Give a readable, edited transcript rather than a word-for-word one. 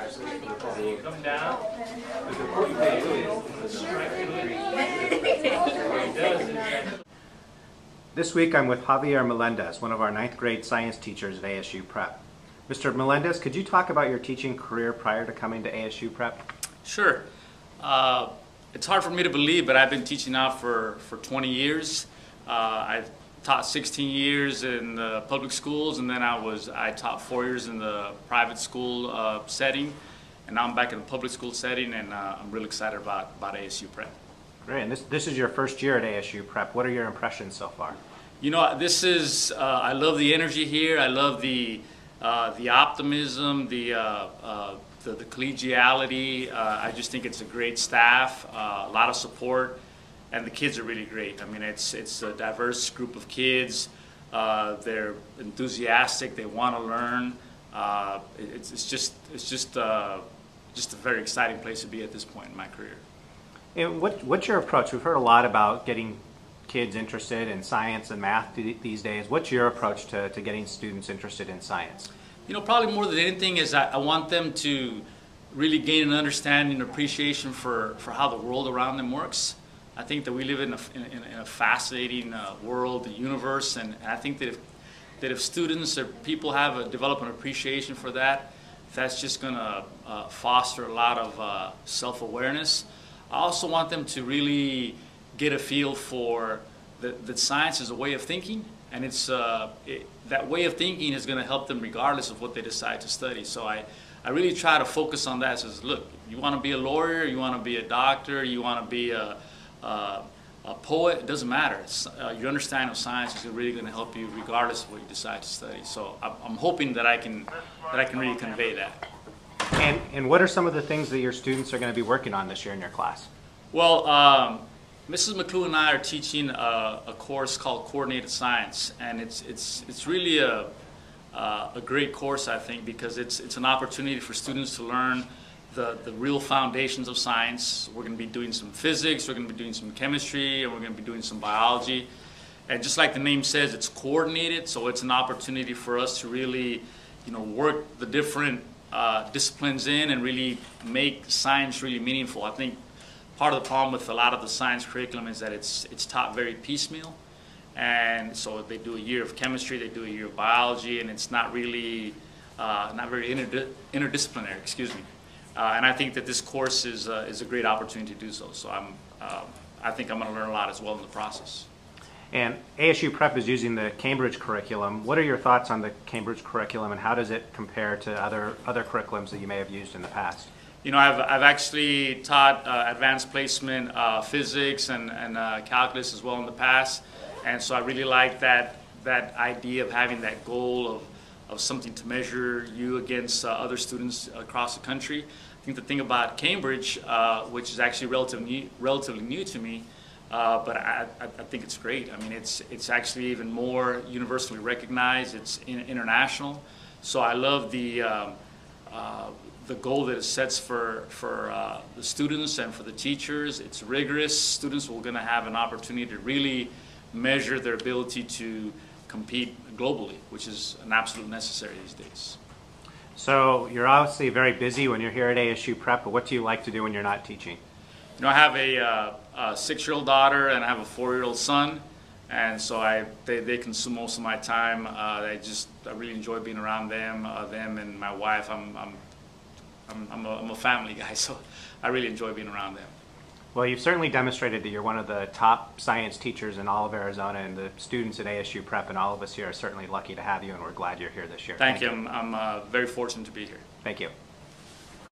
Come down. This week I'm with Javier Melendez, one of our 9th grade science teachers at ASU Prep. Mr. Melendez, could you talk about your teaching career prior to coming to ASU Prep? Sure. It's hard for me to believe, but I've been teaching now for 20 years. I've taught 16 years in the public schools, and then I taught 4 years in the private school setting, and now I'm back in the public school setting, and I'm really excited about ASU Prep. Great, and this is your first year at ASU Prep. What are your impressions so far? You know, this is, I love the energy here. I love the optimism, the collegiality. I just think it's a great staff, a lot of support, and the kids are really great. I mean, it's a diverse group of kids. They're enthusiastic. They want to learn. It's just a very exciting place to be at this point in my career. And what's your approach? We've heard a lot about getting kids interested in science and math these days. What's your approach to getting students interested in science? You know, probably more than anything is I want them to really gain an understanding and appreciation for how the world around them works. I think that we live in a fascinating world, the universe, and I think that if students or people develop an appreciation for that, that's just going to foster a lot of self-awareness. I also want them to really get a feel for that science is a way of thinking, and that way of thinking is going to help them regardless of what they decide to study. So I really try to focus on that. Says, look, you want to be a lawyer, you want to be a doctor, you want to be a poet, it doesn't matter. Your understanding of science is really going to help you regardless of what you decide to study. So I'm hoping that I can really convey that. And what are some of the things that your students are going to be working on this year in your class? Well, Mrs. McClue and I are teaching a course called Coordinated Science, and it's really a great course, I think, because it's an opportunity for students to learn the real foundations of science. We're going to be doing some physics, we're going to be doing some chemistry, and we're going to be doing some biology. And just like the name says, it's coordinated, so it's an opportunity for us to really, work the different disciplines in and really make science really meaningful. I think part of the problem with a lot of the science curriculum is that it's taught very piecemeal, and so they do a year of chemistry, they do a year of biology, and it's not really not very interdisciplinary. Excuse me. And I think that this course is a great opportunity to do so. So I think I'm going to learn a lot as well in the process. And ASU Prep is using the Cambridge curriculum. What are your thoughts on the Cambridge curriculum, and how does it compare to other curriculums that you may have used in the past? You know, I've actually taught advanced placement physics and calculus as well in the past, and so I really like that idea of having that goal of something to measure you against other students across the country. I think the thing about Cambridge, which is actually relatively new to me, but I think it's great. I mean, it's actually even more universally recognized. It's international, so I love the goal that it sets for the students and for the teachers. It's rigorous. Students are going to have an opportunity to really measure their ability to compete globally, which is an absolute necessary these days. So you're obviously very busy when you're here at ASU Prep, but what do you like to do when you're not teaching? You know, I have a 6-year-old daughter and I have a 4-year-old son, and so they consume most of my time. I really enjoy being around them and my wife. I'm a family guy, so I really enjoy being around them. Well, you've certainly demonstrated that you're one of the top science teachers in all of Arizona, and the students at ASU Prep and all of us here are certainly lucky to have you, and we're glad you're here this year. Thank you. I'm very fortunate to be here. Thank you.